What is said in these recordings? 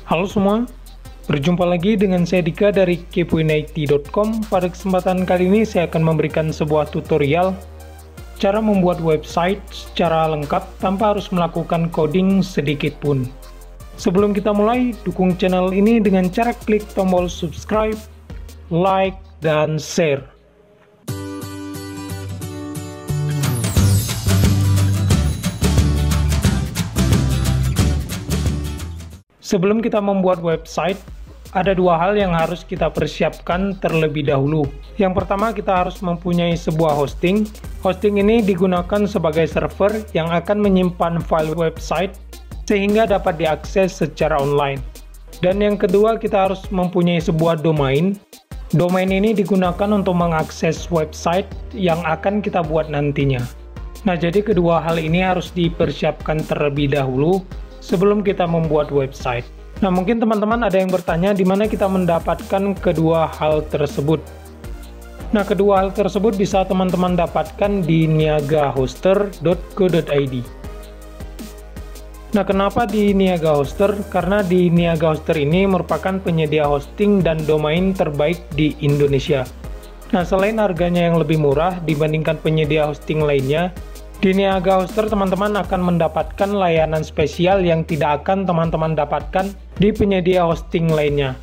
Halo semua, berjumpa lagi dengan saya Dika dari kepoinit.com. Pada kesempatan kali ini saya akan memberikan sebuah tutorial cara membuat website secara lengkap tanpa harus melakukan coding sedikit pun. Sebelum kita mulai, dukung channel ini dengan cara klik tombol subscribe, like, dan share. Sebelum kita membuat website, ada dua hal yang harus kita persiapkan terlebih dahulu. Yang pertama, kita harus mempunyai sebuah hosting. Hosting ini digunakan sebagai server yang akan menyimpan file website sehingga dapat diakses secara online. Dan yang kedua, kita harus mempunyai sebuah domain. Domain ini digunakan untuk mengakses website yang akan kita buat nantinya. Nah, jadi kedua hal ini harus dipersiapkan terlebih dahulu sebelum kita membuat website. Nah, mungkin teman-teman ada yang bertanya di mana kita mendapatkan kedua hal tersebut. Nah, kedua hal tersebut bisa teman-teman dapatkan di niagahoster.co.id. Nah, kenapa di Niaga Hoster? Karena di Niaga Hoster ini merupakan penyedia hosting dan domain terbaik di Indonesia. Nah, selain harganya yang lebih murah dibandingkan penyedia hosting lainnya, di Niaga Hoster teman-teman akan mendapatkan layanan spesial yang tidak akan teman-teman dapatkan di penyedia hosting lainnya.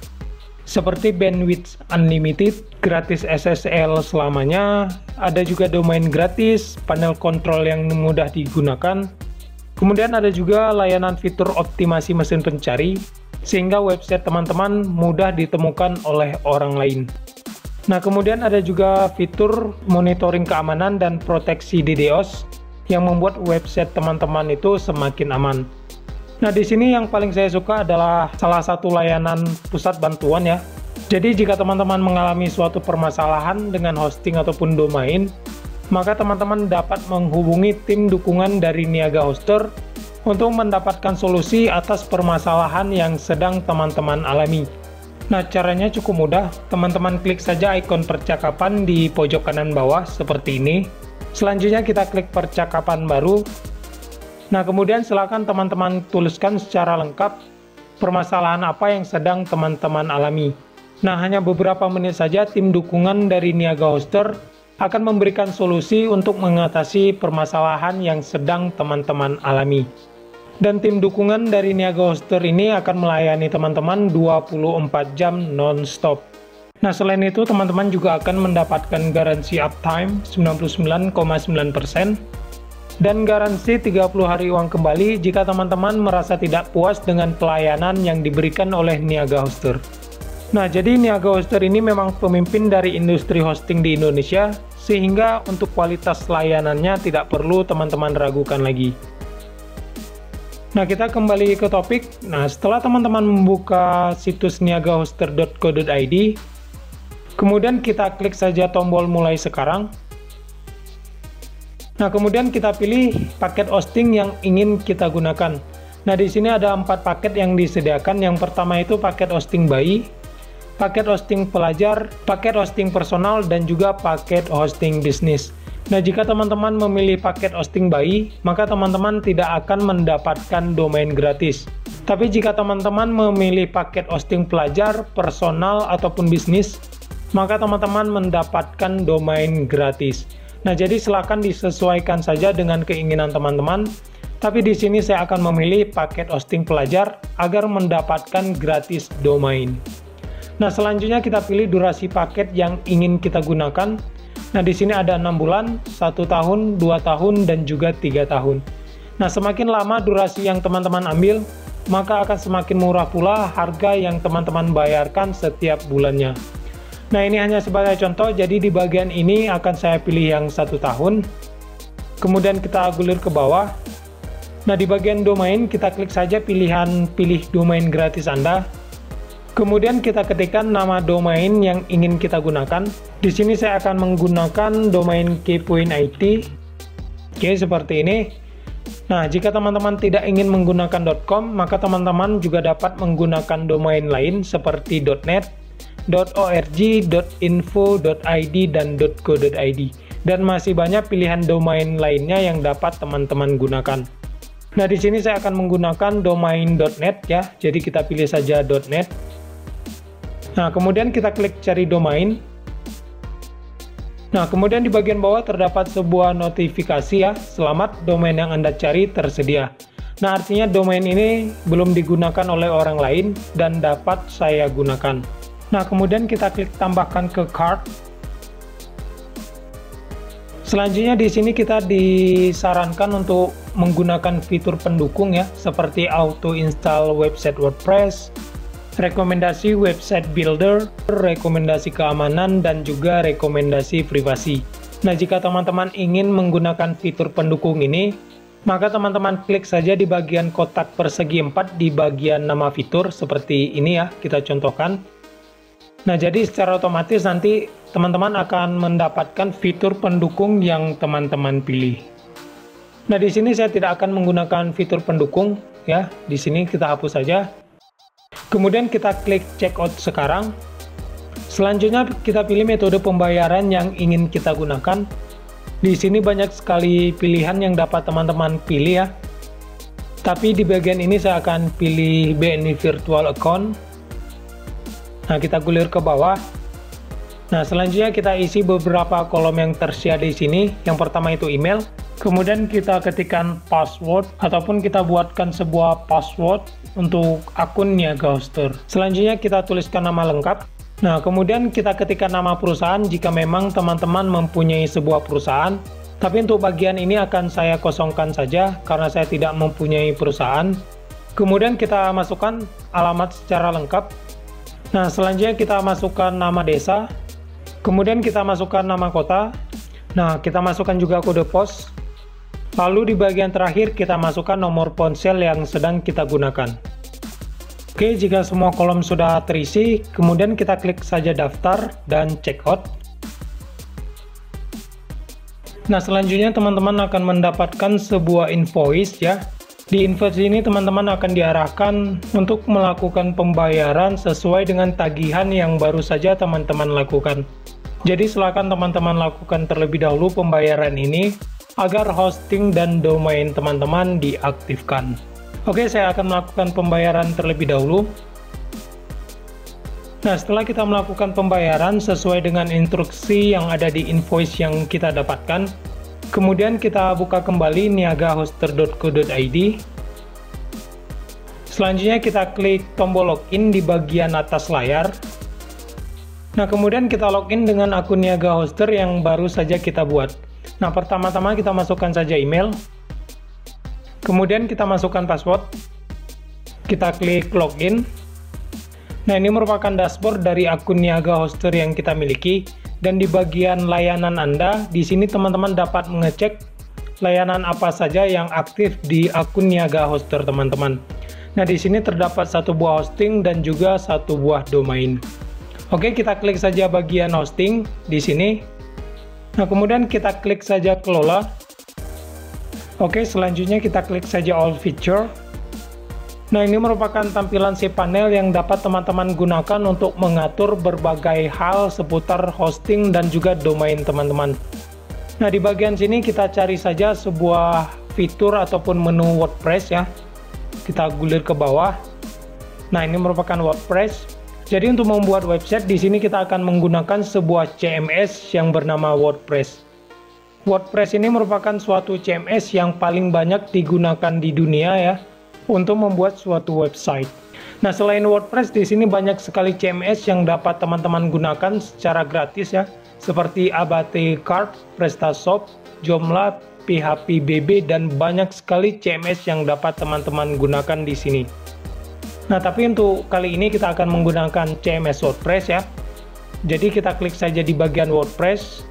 Seperti bandwidth unlimited, gratis SSL selamanya, ada juga domain gratis, panel kontrol yang mudah digunakan. Kemudian ada juga layanan fitur optimasi mesin pencari, sehingga website teman-teman mudah ditemukan oleh orang lain. Nah, kemudian ada juga fitur monitoring keamanan dan proteksi DDoS yang membuat website teman-teman itu semakin aman. Nah, di sini yang paling saya suka adalah salah satu layanan pusat bantuan ya. Jadi jika teman-teman mengalami suatu permasalahan dengan hosting ataupun domain, maka teman-teman dapat menghubungi tim dukungan dari Niaga Hoster untuk mendapatkan solusi atas permasalahan yang sedang teman-teman alami. Nah, caranya cukup mudah. Teman-teman klik saja ikon percakapan di pojok kanan bawah seperti ini. Selanjutnya kita klik percakapan baru. Nah, kemudian silakan teman-teman tuliskan secara lengkap permasalahan apa yang sedang teman-teman alami. Nah, hanya beberapa menit saja tim dukungan dari Niaga Hoster akan memberikan solusi untuk mengatasi permasalahan yang sedang teman-teman alami. Dan tim dukungan dari Niaga Hoster ini akan melayani teman-teman 24 jam non-stop. Nah, selain itu teman-teman juga akan mendapatkan garansi uptime 99,9% dan garansi 30 hari uang kembali jika teman-teman merasa tidak puas dengan pelayanan yang diberikan oleh Niaga Hoster. Nah, jadi Niaga Hoster ini memang pemimpin dari industri hosting di Indonesia, sehingga untuk kualitas layanannya tidak perlu teman-teman ragukan lagi. Nah, kita kembali ke topik. Nah, setelah teman-teman membuka situs niagahoster.co.id, kemudian kita klik saja tombol mulai sekarang. Nah, kemudian kita pilih paket hosting yang ingin kita gunakan. Nah, di sini ada 4 paket yang disediakan. Yang pertama itu paket hosting bayi, paket hosting pelajar, paket hosting personal, dan juga paket hosting bisnis. Nah, jika teman-teman memilih paket hosting bayi, maka teman-teman tidak akan mendapatkan domain gratis. Tapi jika teman-teman memilih paket hosting pelajar, personal, ataupun bisnis, maka teman-teman mendapatkan domain gratis. Nah, jadi silakan disesuaikan saja dengan keinginan teman-teman. Tapi di sini saya akan memilih paket hosting pelajar agar mendapatkan gratis domain. Nah, selanjutnya kita pilih durasi paket yang ingin kita gunakan. Nah, di sini ada 6 bulan, 1 tahun, 2 tahun, dan juga 3 tahun. Nah, semakin lama durasi yang teman-teman ambil, maka akan semakin murah pula harga yang teman-teman bayarkan setiap bulannya. Nah, ini hanya sebagai contoh, jadi di bagian ini akan saya pilih yang 1 tahun. Kemudian kita gulir ke bawah. Nah, di bagian domain kita klik saja pilihan pilih domain gratis Anda. Kemudian kita ketikkan nama domain yang ingin kita gunakan. Di sini saya akan menggunakan domain kepoinit. Oke, seperti ini. Nah, jika teman-teman tidak ingin menggunakan .com, maka teman-teman juga dapat menggunakan domain lain seperti .net, .org, .info, .id, dan .co.id. Dan masih banyak pilihan domain lainnya yang dapat teman-teman gunakan. Nah, di sini saya akan menggunakan domain.net ya. Jadi kita pilih saja .net. Nah, kemudian kita klik cari domain. Nah, kemudian di bagian bawah terdapat sebuah notifikasi ya, selamat domain yang Anda cari tersedia. Nah, artinya domain ini belum digunakan oleh orang lain dan dapat saya gunakan. Nah, kemudian kita klik tambahkan ke cart. Selanjutnya di sini kita disarankan untuk menggunakan fitur pendukung ya, seperti auto install website WordPress, rekomendasi website builder, rekomendasi keamanan, dan juga rekomendasi privasi. Nah, jika teman-teman ingin menggunakan fitur pendukung ini, maka teman-teman klik saja di bagian kotak persegi 4 di bagian nama fitur seperti ini ya, kita contohkan. Nah, jadi secara otomatis nanti teman-teman akan mendapatkan fitur pendukung yang teman-teman pilih. Nah, di sini saya tidak akan menggunakan fitur pendukung ya. Di sini kita hapus saja. Kemudian kita klik checkout sekarang. Selanjutnya kita pilih metode pembayaran yang ingin kita gunakan. Di sini banyak sekali pilihan yang dapat teman-teman pilih ya. Tapi di bagian ini saya akan pilih BNI Virtual Account. Nah, kita gulir ke bawah. Nah, selanjutnya kita isi beberapa kolom yang tersedia di sini. Yang pertama itu email. Kemudian kita ketikkan password ataupun kita buatkan sebuah password untuk akun Niaga Hoster. Selanjutnya kita tuliskan nama lengkap. Nah, kemudian kita ketikkan nama perusahaan jika memang teman-teman mempunyai sebuah perusahaan. Tapi untuk bagian ini akan saya kosongkan saja karena saya tidak mempunyai perusahaan. Kemudian kita masukkan alamat secara lengkap. Nah, selanjutnya kita masukkan nama desa. Kemudian kita masukkan nama kota. Nah, kita masukkan juga kode pos. Lalu di bagian terakhir kita masukkan nomor ponsel yang sedang kita gunakan. Oke, jika semua kolom sudah terisi, kemudian kita klik saja daftar dan checkout. Nah, selanjutnya teman-teman akan mendapatkan sebuah invoice ya. Di invoice ini teman-teman akan diarahkan untuk melakukan pembayaran sesuai dengan tagihan yang baru saja teman-teman lakukan. Jadi silakan teman-teman lakukan terlebih dahulu pembayaran ini agar hosting dan domain teman-teman diaktifkan. Oke, saya akan melakukan pembayaran terlebih dahulu. Nah, setelah kita melakukan pembayaran sesuai dengan instruksi yang ada di invoice yang kita dapatkan, kemudian kita buka kembali niagahoster.co.id. Selanjutnya kita klik tombol login di bagian atas layar. Nah, kemudian kita login dengan akun Niaga Hoster yang baru saja kita buat. Nah, pertama-tama kita masukkan saja email. Kemudian kita masukkan password. Kita klik login. Nah, ini merupakan dashboard dari akun Niaga Hoster yang kita miliki. Dan di bagian layanan Anda, di sini teman-teman dapat mengecek layanan apa saja yang aktif di akun Niaga Hoster teman-teman. Nah, di sini terdapat satu buah hosting dan juga satu buah domain. Oke, kita klik saja bagian hosting di sini. Nah, kemudian kita klik saja kelola. Oke, selanjutnya kita klik saja all feature. Nah, ini merupakan tampilan cPanel yang dapat teman-teman gunakan untuk mengatur berbagai hal seputar hosting dan juga domain teman-teman. Nah, di bagian sini kita cari saja sebuah fitur ataupun menu WordPress ya. Kita gulir ke bawah. Nah, ini merupakan WordPress. Jadi untuk membuat website di sini kita akan menggunakan sebuah CMS yang bernama WordPress. WordPress ini merupakan suatu CMS yang paling banyak digunakan di dunia ya, untuk membuat suatu website. Nah, selain WordPress di sini banyak sekali CMS yang dapat teman-teman gunakan secara gratis ya, seperti Abate Cart, PrestaShop, Joomla, PHP BB, dan banyak sekali CMS yang dapat teman-teman gunakan di sini. Nah, tapi untuk kali ini kita akan menggunakan CMS WordPress ya. Jadi kita klik saja di bagian WordPress.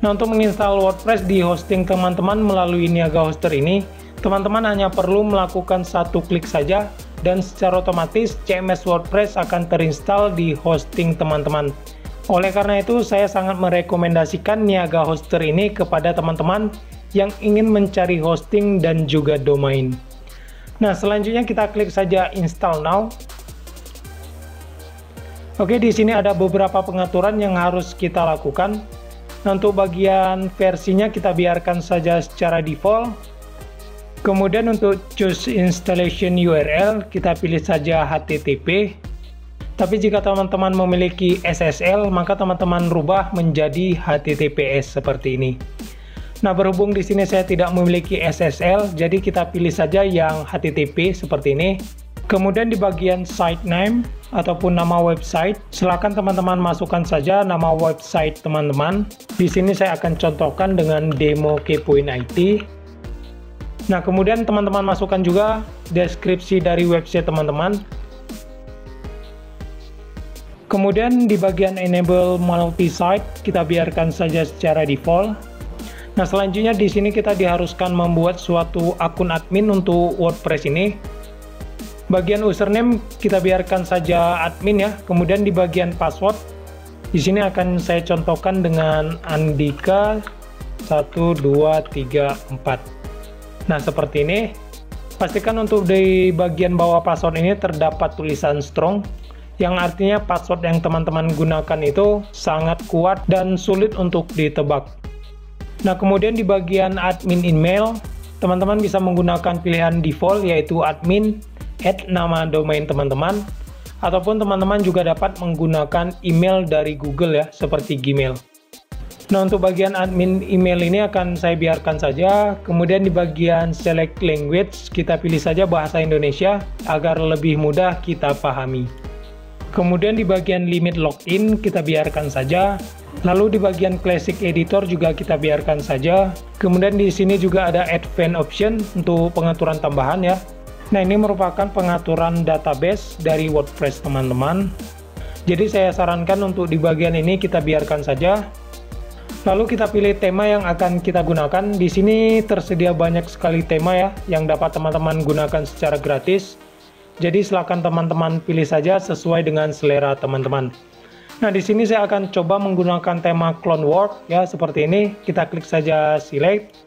Nah, untuk menginstal WordPress di hosting teman-teman melalui Niaga Hoster ini, teman-teman hanya perlu melakukan satu klik saja dan secara otomatis CMS WordPress akan terinstall di hosting teman-teman. Oleh karena itu, saya sangat merekomendasikan Niaga Hoster ini kepada teman-teman yang ingin mencari hosting dan juga domain. Nah, selanjutnya kita klik saja install now. Oke, di sini ada beberapa pengaturan yang harus kita lakukan. Nah, untuk bagian versinya kita biarkan saja secara default. Kemudian untuk choose installation URL, kita pilih saja HTTP. Tapi jika teman-teman memiliki SSL, maka teman-teman rubah menjadi HTTPS seperti ini. Nah, berhubung di sini saya tidak memiliki SSL, jadi kita pilih saja yang HTTP seperti ini. Kemudian di bagian site name ataupun nama website, silakan teman-teman masukkan saja nama website teman-teman. Di sini saya akan contohkan dengan demo Kepoin IT. Nah, kemudian teman-teman masukkan juga deskripsi dari website teman-teman. Kemudian di bagian enable multi-site, kita biarkan saja secara default. Nah, selanjutnya di sini kita diharuskan membuat suatu akun admin untuk WordPress ini. Bagian username kita biarkan saja admin ya. Kemudian di bagian password, di sini akan saya contohkan dengan Andika 1234. Nah, seperti ini. Pastikan untuk di bagian bawah password ini terdapat tulisan strong, yang artinya password yang teman-teman gunakan itu sangat kuat dan sulit untuk ditebak. Nah, kemudian di bagian admin email, teman-teman bisa menggunakan pilihan default yaitu admin, add nama domain teman-teman, ataupun teman-teman juga dapat menggunakan email dari Google ya, seperti Gmail. Nah, untuk bagian admin email ini akan saya biarkan saja. Kemudian di bagian select language, kita pilih saja bahasa Indonesia agar lebih mudah kita pahami. Kemudian di bagian limit login, kita biarkan saja. Lalu di bagian classic editor juga kita biarkan saja. Kemudian di sini juga ada advanced option untuk pengaturan tambahan ya. Nah, ini merupakan pengaturan database dari WordPress teman-teman. Jadi saya sarankan untuk di bagian ini kita biarkan saja. Lalu kita pilih tema yang akan kita gunakan. Di sini tersedia banyak sekali tema ya yang dapat teman-teman gunakan secara gratis. Jadi silakan teman-teman pilih saja sesuai dengan selera teman-teman. Nah, di sini saya akan coba menggunakan tema Clone World ya, seperti ini. Kita klik saja select.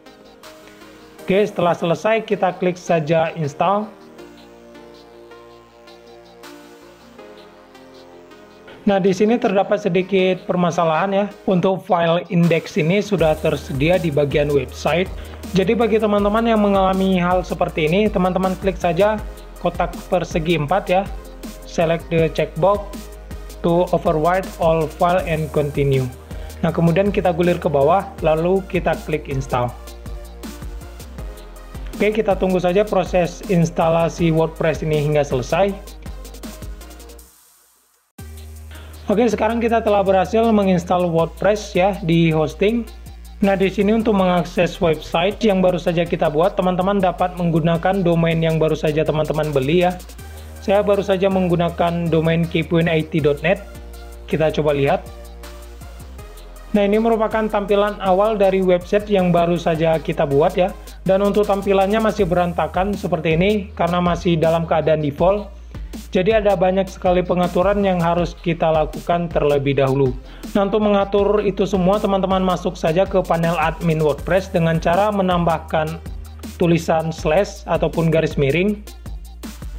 Oke, setelah selesai kita klik saja install. Nah, di sini terdapat sedikit permasalahan ya. Untuk file index ini sudah tersedia di bagian website. Jadi bagi teman-teman yang mengalami hal seperti ini, teman-teman klik saja kotak persegi 4 ya. Select the checkbox to overwrite all file and continue. Nah, kemudian kita gulir ke bawah, lalu kita klik install. Oke, kita tunggu saja proses instalasi WordPress ini hingga selesai. Oke, sekarang kita telah berhasil menginstal WordPress ya di hosting. Nah, di sini untuk mengakses website yang baru saja kita buat, teman-teman dapat menggunakan domain yang baru saja teman-teman beli ya. Saya baru saja menggunakan domain kepoinit.net. Kita coba lihat. Nah, ini merupakan tampilan awal dari website yang baru saja kita buat ya. Dan untuk tampilannya masih berantakan seperti ini karena masih dalam keadaan default. Jadi ada banyak sekali pengaturan yang harus kita lakukan terlebih dahulu. Nah, untuk mengatur itu semua, teman-teman masuk saja ke panel admin WordPress dengan cara menambahkan tulisan slash ataupun garis miring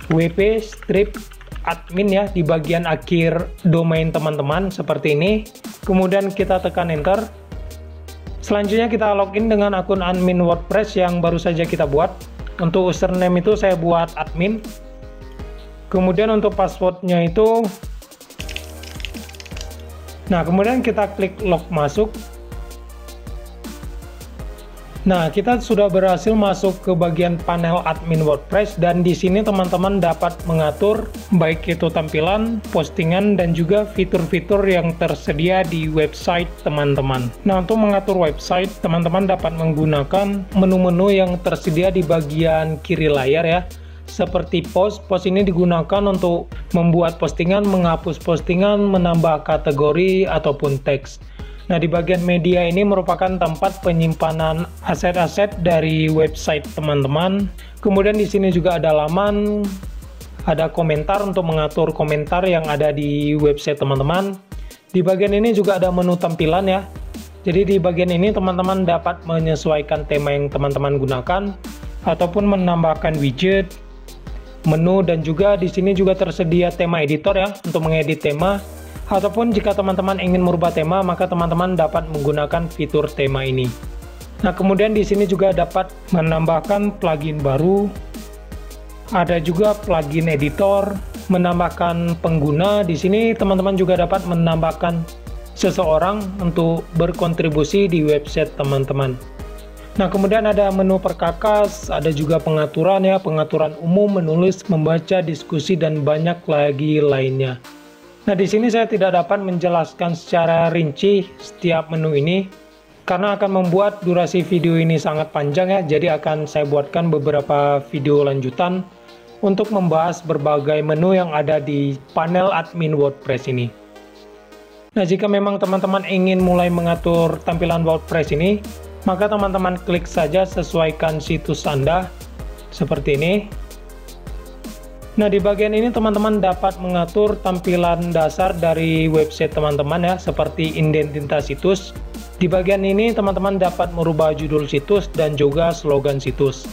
wp strip admin ya di bagian akhir domain teman-teman seperti ini. Kemudian kita tekan enter. Selanjutnya kita login dengan akun admin WordPress yang baru saja kita buat. Untuk username itu saya buat admin. Kemudian untuk passwordnya itu, nah kemudian kita klik log masuk. Nah, kita sudah berhasil masuk ke bagian panel admin WordPress dan di sini teman-teman dapat mengatur baik itu tampilan, postingan dan juga fitur-fitur yang tersedia di website teman-teman. Nah, untuk mengatur website, teman-teman dapat menggunakan menu-menu yang tersedia di bagian kiri layar ya. Seperti post ini digunakan untuk membuat postingan, menghapus postingan, menambah kategori ataupun teks. Nah, di bagian media ini merupakan tempat penyimpanan aset-aset dari website teman-teman. Kemudian di sini juga ada laman, ada komentar untuk mengatur komentar yang ada di website teman-teman. Di bagian ini juga ada menu tampilan ya. Jadi di bagian ini teman-teman dapat menyesuaikan tema yang teman-teman gunakan ataupun menambahkan widget, menu, dan juga di sini juga tersedia tema editor ya untuk mengedit tema, ataupun jika teman-teman ingin merubah tema maka teman-teman dapat menggunakan fitur tema ini. Nah, kemudian di sini juga dapat menambahkan plugin baru. Ada juga plugin editor, menambahkan pengguna. Di sini teman-teman juga dapat menambahkan seseorang untuk berkontribusi di website teman-teman. Nah, kemudian ada menu perkakas, ada juga pengaturan ya, pengaturan umum, menulis, membaca, diskusi, dan banyak lagi lainnya. Nah, di sini saya tidak dapat menjelaskan secara rinci setiap menu ini, karena akan membuat durasi video ini sangat panjang ya, jadi akan saya buatkan beberapa video lanjutan untuk membahas berbagai menu yang ada di panel admin WordPress ini. Nah, jika memang teman-teman ingin mulai mengatur tampilan WordPress ini, maka teman-teman klik saja sesuaikan situs Anda, seperti ini. Nah, di bagian ini teman-teman dapat mengatur tampilan dasar dari website teman-teman ya, seperti indentitas situs. Di bagian ini teman-teman dapat merubah judul situs dan juga slogan situs.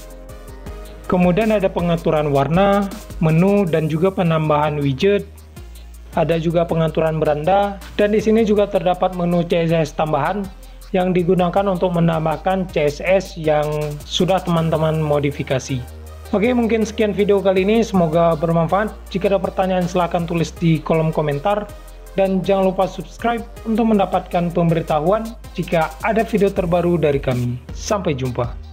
Kemudian ada pengaturan warna, menu, dan juga penambahan widget. Ada juga pengaturan beranda, dan di sini juga terdapat menu CSS tambahan yang digunakan untuk menambahkan CSS yang sudah teman-teman modifikasi. Oke, mungkin sekian video kali ini, semoga bermanfaat. Jika ada pertanyaan silahkan tulis di kolom komentar, dan jangan lupa subscribe untuk mendapatkan pemberitahuan jika ada video terbaru dari kami. Sampai jumpa.